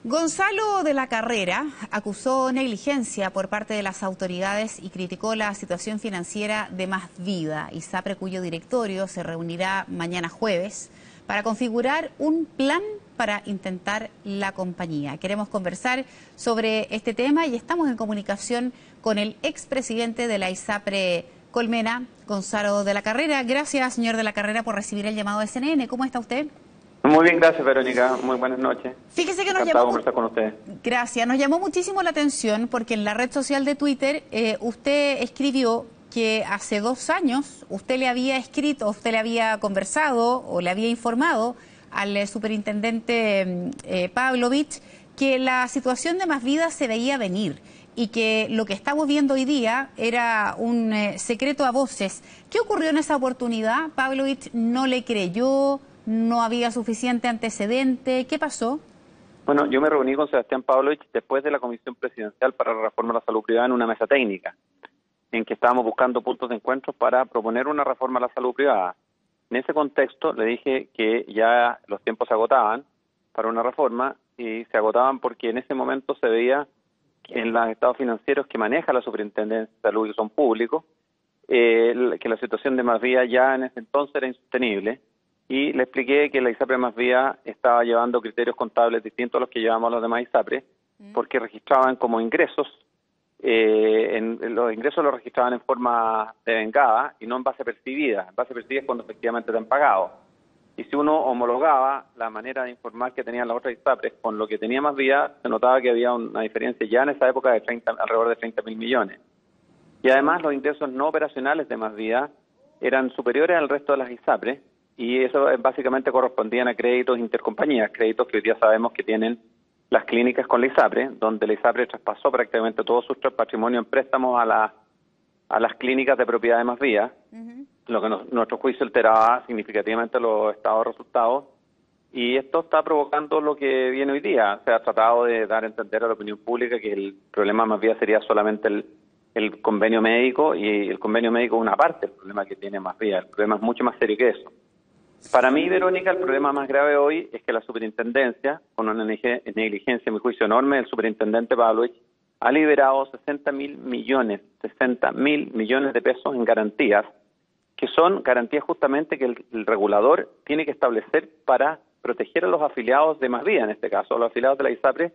Gonzalo de la Carrera acusó negligencia por parte de las autoridades y criticó la situación financiera de Más Vida, ISAPRE, cuyo directorio se reunirá mañana jueves para configurar un plan para intentar la compañía. Queremos conversar sobre este tema y estamos en comunicación con el expresidente de la ISAPRE Colmena, Gonzalo de la Carrera. Gracias, señor de la Carrera, por recibir el llamado de CNN. ¿Cómo está usted? Muy bien, gracias, Verónica. Muy buenas noches. Fíjese que Encantado de conversar con usted. Gracias. Nos llamó muchísimo la atención porque en la red social de Twitter usted escribió que hace 2 años usted le había escrito, usted le había conversado o le había informado al superintendente Pavlovich que la situación de Más Vida se veía venir y que lo que estamos viendo hoy día era un secreto a voces. ¿Qué ocurrió en esa oportunidad? ¿Pavlovich no le creyó? ¿No había suficiente antecedente? ¿Qué pasó? Bueno, yo me reuní con Sebastián Pavlovich después de la Comisión Presidencial para la Reforma de la Salud Privada en una mesa técnica, en que estábamos buscando puntos de encuentro para proponer una reforma a la salud privada. En ese contexto le dije que ya los tiempos se agotaban para una reforma y se agotaban porque en ese momento se veía que en los estados financieros que maneja la Superintendencia de Salud, que son públicos, que la situación de Más Vida ya en ese entonces era insostenible. Y le expliqué que la ISAPRE Más Vida estaba llevando criterios contables distintos a los que llevamos los demás ISAPRE, porque registraban como ingresos, los ingresos los registraban en forma devengada y no en base percibida. En base percibida es cuando efectivamente te han pagado. Y si uno homologaba la manera de informar que tenían las otras ISAPRES con lo que tenía Más Vida, se notaba que había una diferencia ya en esa época de alrededor de 30.000 millones. Y además los ingresos no operacionales de Más Vida eran superiores al resto de las ISAPRES, y eso básicamente correspondían a créditos intercompañías, créditos que hoy día sabemos que tienen las clínicas con la ISAPRE, donde la ISAPRE traspasó prácticamente todo su patrimonio en préstamos a las clínicas de propiedad de Más Vida, lo que nuestro juicio alteraba significativamente los estados de resultados, y esto está provocando lo que viene hoy día. Se ha tratado de dar a entender a la opinión pública que el problema de Más Vida sería solamente el convenio médico, y el convenio médico es una parte del problema que tiene Más Vida. El problema es mucho más serio que eso. Para mí, Verónica, el problema más grave hoy es que la superintendencia, con una negligencia, en mi juicio, enorme del superintendente Pavlovich, ha liberado 60.000 millones de pesos en garantías, que son garantías justamente que el regulador tiene que establecer para proteger a los afiliados de Más Vida, en este caso, a los afiliados de la ISAPRE,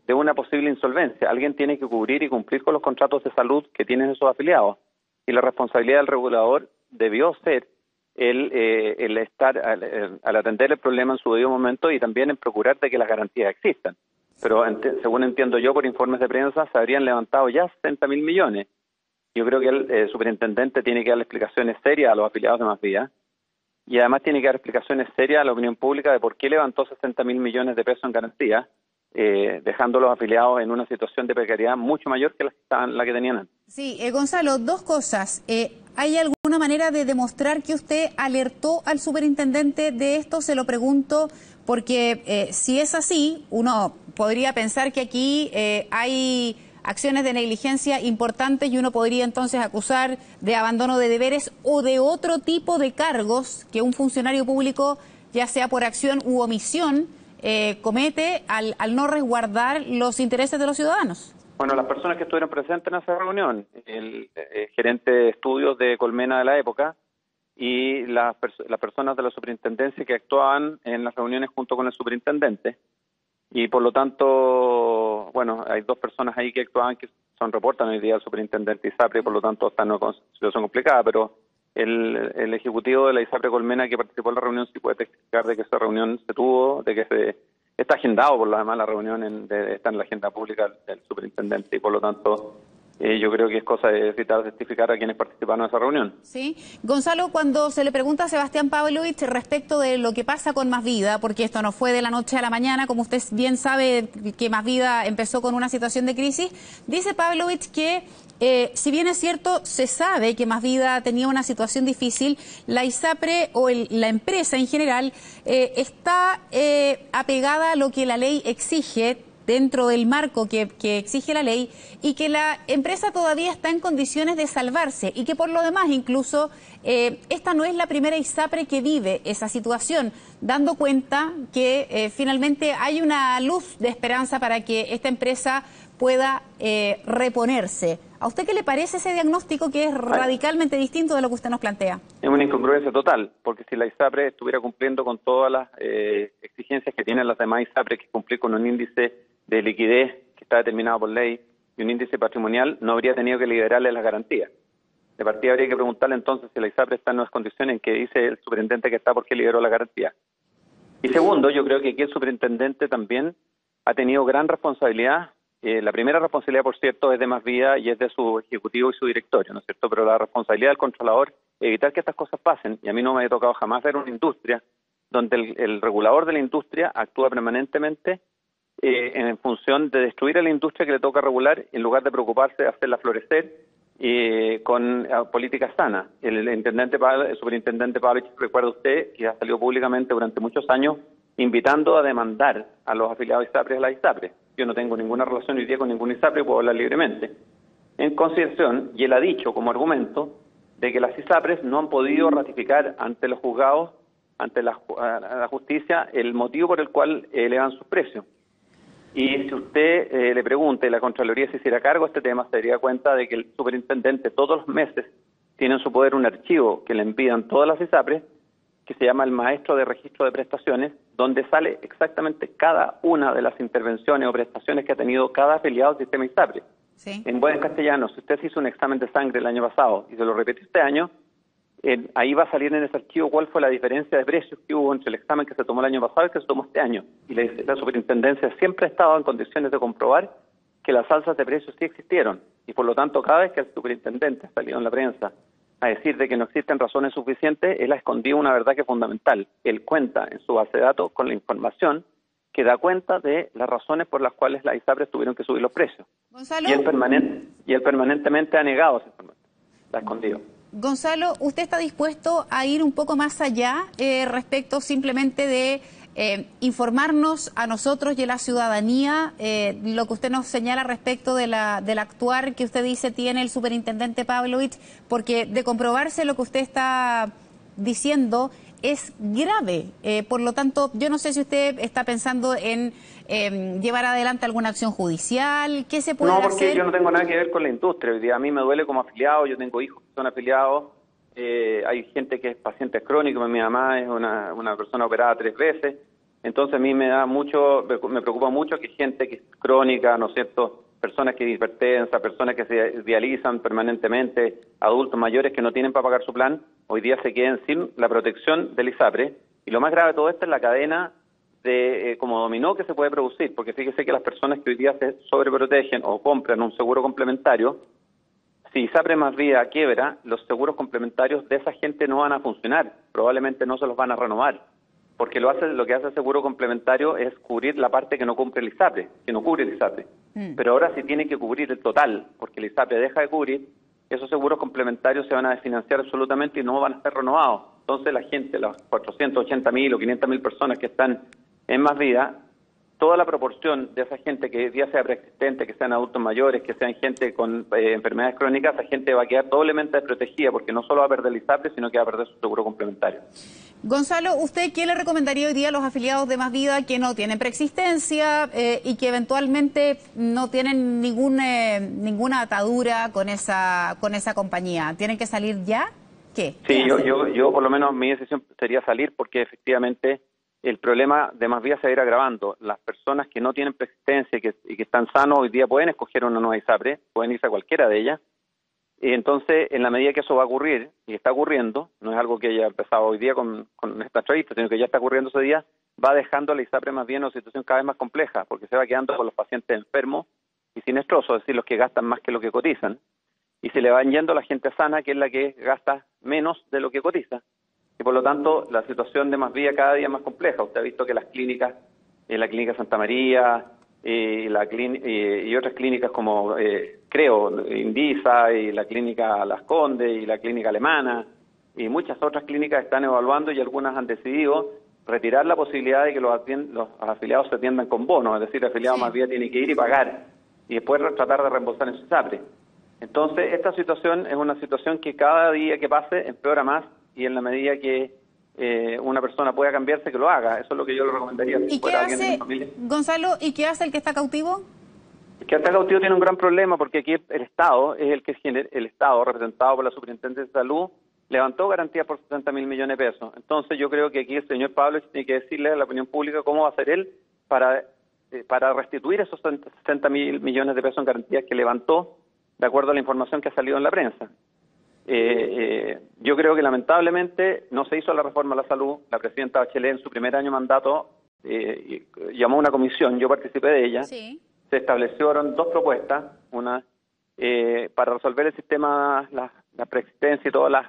de una posible insolvencia. Alguien tiene que cubrir y cumplir con los contratos de salud que tienen esos afiliados. Y la responsabilidad del regulador debió ser el estar al atender el problema en su debido momento y también en procurar de que las garantías existan. Pero según entiendo yo por informes de prensa, se habrían levantado ya 60.000 millones. Yo creo que el superintendente tiene que dar explicaciones serias a los afiliados de Más Vida, y además tiene que dar explicaciones serias a la opinión pública de por qué levantó 60.000 millones de pesos en garantías, dejando a los afiliados en una situación de precariedad mucho mayor que la que tenían antes. Sí, Gonzalo, 2 cosas. ¿Hay alguna manera de demostrar que usted alertó al superintendente de esto? Se lo pregunto porque si es así, uno podría pensar que aquí hay acciones de negligencia importantes y uno podría entonces acusar de abandono de deberes o de otro tipo de cargos que un funcionario público, ya sea por acción u omisión, comete al no resguardar los intereses de los ciudadanos. Bueno, las personas que estuvieron presentes en esa reunión, el gerente de estudios de Colmena de la época y las personas de la superintendencia que actuaban en las reuniones junto con el superintendente, y por lo tanto, bueno, hay 2 personas ahí que actuaban que reportan hoy día al superintendente ISAPRE, y por lo tanto está en una situación complicada, pero el ejecutivo de la ISAPRE Colmena que participó en la reunión sí puede testificar de que esa reunión se tuvo, de que está agendado, por lo demás la reunión está en la agenda pública del superintendente, y por lo tanto yo creo que es cosa de citar, testificar a quienes participaron en esa reunión. Sí. Gonzalo, cuando se le pregunta a Sebastián Pavlovich respecto de lo que pasa con Más Vida, porque esto no fue de la noche a la mañana, como usted bien sabe que Más Vida empezó con una situación de crisis, dice Pavlovich que si bien es cierto, se sabe que Más Vida tenía una situación difícil, la ISAPRE o la empresa en general está apegada a lo que la ley exige, dentro del marco que exige la ley y que la empresa todavía está en condiciones de salvarse y que por lo demás incluso esta no es la primera ISAPRE que vive esa situación, dando cuenta que finalmente hay una luz de esperanza para que esta empresa pueda reponerse. ¿A usted qué le parece ese diagnóstico que es radicalmente distinto de lo que usted nos plantea? Es una incongruencia total, porque si la ISAPRE estuviera cumpliendo con todas las exigencias que tienen las demás ISAPRE, que cumplir con un índice de liquidez que está determinado por ley y un índice patrimonial, no habría tenido que liberarle las garantías. De partida habría que preguntarle entonces si la ISAPRE está en las condiciones en que dice el superintendente que está, ¿por qué liberó la garantía? Y segundo, yo creo que aquí el superintendente también ha tenido gran responsabilidad. La primera responsabilidad, por cierto, es de Más Vida y es de su ejecutivo y su directorio, ¿no es cierto? Pero la responsabilidad del controlador es evitar que estas cosas pasen. Y a mí no me ha tocado jamás ver una industria donde el regulador de la industria actúa permanentemente en función de destruir a la industria que le toca regular, en lugar de preocuparse de hacerla florecer con políticas sanas. El superintendente Pavlovich, recuerda usted, que ha salido públicamente durante muchos años invitando a demandar a los afiliados ISAPRE a la ISAPRE. Yo no tengo ninguna relación hoy día con ningún ISAPRE, puedo hablar libremente. En consideración, y él ha dicho como argumento, de que las ISAPRES no han podido ratificar ante los juzgados, ante la justicia, el motivo por el cual elevan sus precios. Y si usted le pregunta y la Contraloría se hiciera cargo de este tema, se daría cuenta de que el superintendente todos los meses tiene en su poder un archivo que le envían todas las ISAPRES, que se llama el Maestro de Registro de Prestaciones, donde sale exactamente cada una de las intervenciones o prestaciones que ha tenido cada afiliado del sistema ISAPRE. Sí. En buen castellano, si usted se hizo un examen de sangre el año pasado y se lo repite este año, ahí va a salir en ese archivo cuál fue la diferencia de precios que hubo entre el examen que se tomó el año pasado y el que se tomó este año. Y la superintendencia siempre ha estado en condiciones de comprobar que las alzas de precios sí existieron. Y por lo tanto, cada vez que el superintendente ha salido en la prensa a decir de que no existen razones suficientes, él ha escondido una verdad que es fundamental. Él cuenta en su base de datos con la información que da cuenta de las razones por las cuales las ISAPRES tuvieron que subir los precios. Gonzalo, y él permanentemente ha negado esa información, la ha escondido. Gonzalo, ¿usted está dispuesto a ir un poco más allá respecto simplemente de informarnos a nosotros y a la ciudadanía lo que usted nos señala respecto del actuar que usted dice tiene el superintendente Pavlovich? Porque de comprobarse lo que usted está diciendo es grave. Por lo tanto, yo no sé si usted está pensando en llevar adelante alguna acción judicial. ¿Qué se puede hacer? No, porque yo no tengo nada que ver con la industria. Hoy día a mí me duele como afiliado, yo tengo hijos que son afiliados, hay gente que es paciente crónico, mi mamá es una persona operada 3 veces, entonces a mí me preocupa mucho que gente que es crónica, ¿no es cierto?, personas que hipertensan, personas que se dializan permanentemente, adultos mayores que no tienen para pagar su plan, hoy día se queden sin la protección del ISAPRE. Y lo más grave de todo esto es la cadena de como dominó que se puede producir, porque fíjese que las personas que hoy día se sobreprotegen o compran un seguro complementario, si ISAPRE Más Vida quiebra, los seguros complementarios de esa gente no van a funcionar, probablemente no se los van a renovar, porque lo que hace el seguro complementario es cubrir la parte que no cubre el ISAPRE, que no cubre el ISAPRE. Pero ahora sí tiene que cubrir el total, porque el ISAPRE deja de cubrir, esos seguros complementarios se van a desfinanciar absolutamente y no van a ser renovados. Entonces la gente, las 480.000 o 500.000 personas que están en Más Vida, toda la proporción de esa gente que hoy día sea preexistente, que sean adultos mayores, que sean gente con enfermedades crónicas, esa gente va a quedar doblemente desprotegida porque no solo va a perder el ISAPRE, sino que va a perder su seguro complementario. Gonzalo, ¿usted qué le recomendaría hoy día a los afiliados de Más Vida que no tienen preexistencia y que eventualmente no tienen ninguna atadura con esa compañía? ¿Tienen que salir ya? ¿Qué? Sí, yo por lo menos mi decisión sería salir porque efectivamente el problema de Más Vida se va a ir agravando. Las personas que no tienen preexistencia y que están sanos hoy día pueden escoger una nueva ISAPRE, pueden irse a cualquiera de ellas. Y entonces, en la medida que eso va a ocurrir, y está ocurriendo, no es algo que haya empezado hoy día con esta entrevista, sino que ya está ocurriendo ese día, va dejando a la ISAPRE Más Vida en una situación cada vez más compleja, porque se va quedando con los pacientes enfermos y sinestrosos, es decir, los que gastan más que lo que cotizan, y se le van yendo a la gente sana, que es la que gasta menos de lo que cotiza. Y por lo tanto, la situación de Más Vida cada día es más compleja. Usted ha visto que las clínicas, la Clínica Santa María y otras clínicas como, Indisa, y la Clínica Las Condes, y la Clínica Alemana, y muchas otras clínicas están evaluando y algunas han decidido retirar la posibilidad de que los afiliados se atiendan con bonos, es decir, el afiliado más bien tiene que ir y pagar y después tratar de reembolsar en su ISAPRE. Entonces, esta situación es una situación que cada día que pase empeora más, y en la medida que una persona pueda cambiarse, que lo haga. Eso es lo que yo le recomendaría. ¿Y qué hace, Gonzalo, y qué hace el que está cautivo? El que está cautivo tiene un gran problema, porque aquí el Estado es el que el Estado, representado por la Superintendencia de Salud, levantó garantías por 60.000 millones de pesos. Entonces yo creo que aquí el señor Pablo tiene que decirle a la opinión pública cómo va a hacer él para restituir esos 60.000 millones de pesos en garantías que levantó, de acuerdo a la información que ha salido en la prensa. Yo creo que lamentablemente no se hizo la reforma a la salud. La presidenta Bachelet en su primer año de mandato llamó a una comisión, yo participé de ella. Sí. Se establecieron dos propuestas, una para resolver el sistema, la preexistencia y todos los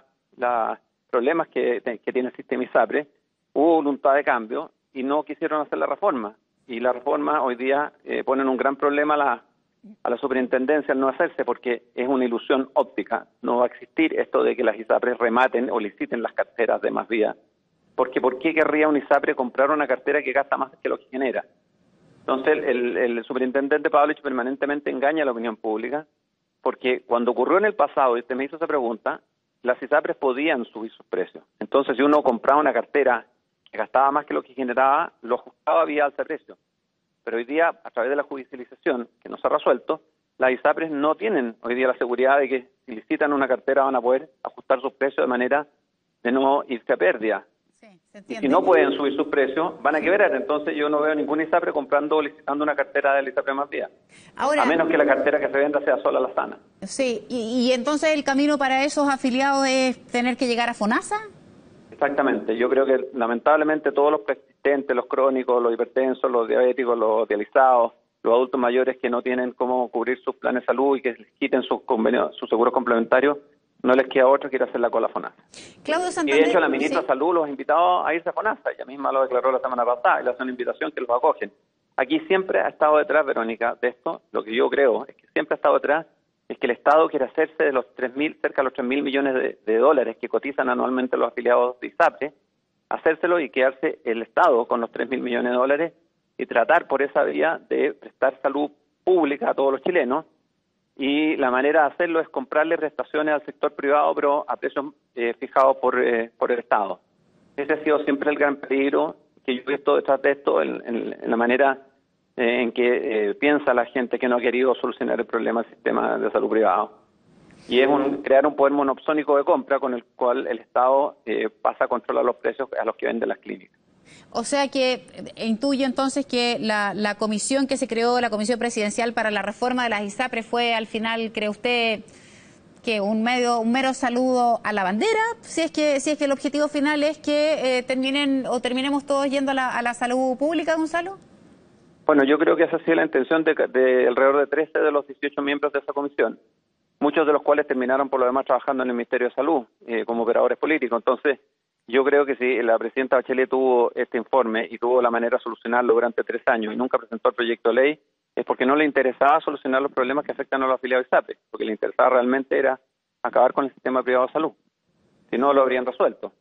problemas que tiene el sistema ISAPRE. Hubo voluntad de cambio y no quisieron hacer la reforma. Y la reforma hoy día pone en un gran problema a la superintendencia al no hacerse, porque es una ilusión óptica. No va a existir esto de que las ISAPRES rematen o liciten las carteras de más vida. Porque ¿por qué querría un ISAPRE comprar una cartera que gasta más que lo que genera? Entonces el superintendente Pavlovich permanentemente engaña a la opinión pública, porque cuando ocurrió en el pasado, y usted me hizo esa pregunta, las ISAPRES podían subir sus precios. Entonces si uno compraba una cartera que gastaba más que lo que generaba, lo ajustaba vía alza de precio. Pero hoy día, a través de la judicialización, que no se ha resuelto, las ISAPRES no tienen hoy día la seguridad de que si licitan una cartera van a poder ajustar sus precios de manera de no irse a pérdida. Sí, y si no pueden subir sus precios, van a quebrar. Entonces yo no veo ningún ISAPRE comprando o licitando una cartera del ISAPRE más vida. Ahora, a menos que la cartera que se venda sea sola la sana. Sí, y entonces el camino para esos afiliados es tener que llegar a FONASA. Exactamente. Yo creo que lamentablemente todos los persistentes, los crónicos, los hipertensos, los diabéticos, los dializados, los adultos mayores que no tienen cómo cubrir sus planes de salud y que les quiten sus convenios, sus seguros complementarios, no les queda otro que ir a hacer la cola a FONASA. Claudio Santander, y de hecho la ministra de Salud los ha invitado a irse a FONASA. Ella misma lo declaró la semana pasada y le hace una invitación que los acogen. Aquí siempre ha estado detrás, Verónica, de esto. Lo que yo creo es que siempre ha estado detrás es que el Estado quiere hacerse de los cerca de los 3.000 millones de dólares que cotizan anualmente los afiliados de ISAPRE, hacérselo y quedarse el Estado con los 3.000 millones de dólares y tratar por esa vía de prestar salud pública a todos los chilenos. Y la manera de hacerlo es comprarle prestaciones al sector privado, pero a precios fijados por el Estado. Ese ha sido siempre el gran peligro que yo he visto detrás de esto, en la manera en que piensa la gente que no ha querido solucionar el problema del sistema de salud privado. Y es crear un poder monopsónico de compra con el cual el Estado pasa a controlar los precios a los que venden las clínicas. O sea que intuyo entonces que la comisión que se creó, la comisión presidencial para la reforma de las ISAPRE, fue al final, ¿cree usted, que un mero saludo a la bandera? Si es que el objetivo final es que terminemos todos yendo a la salud pública, Gonzalo. Bueno, yo creo que esa ha sido la intención de alrededor de 13 de los 18 miembros de esa comisión, muchos de los cuales terminaron por lo demás trabajando en el Ministerio de Salud como operadores políticos. Entonces, yo creo que si la presidenta Bachelet tuvo este informe y tuvo la manera de solucionarlo durante 3 años y nunca presentó el proyecto de ley, es porque no le interesaba solucionar los problemas que afectan a los afiliados de ISAPRE, porque le interesaba realmente era acabar con el sistema privado de salud. Si no, lo habrían resuelto.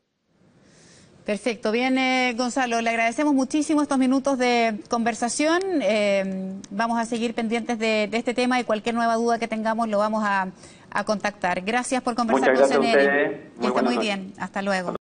Perfecto. Bien, Gonzalo, le agradecemos muchísimo estos minutos de conversación. Vamos a seguir pendientes de este tema y cualquier nueva duda que tengamos lo vamos a contactar. Gracias por conversar con CNN. Que esté muy bien. Hasta luego.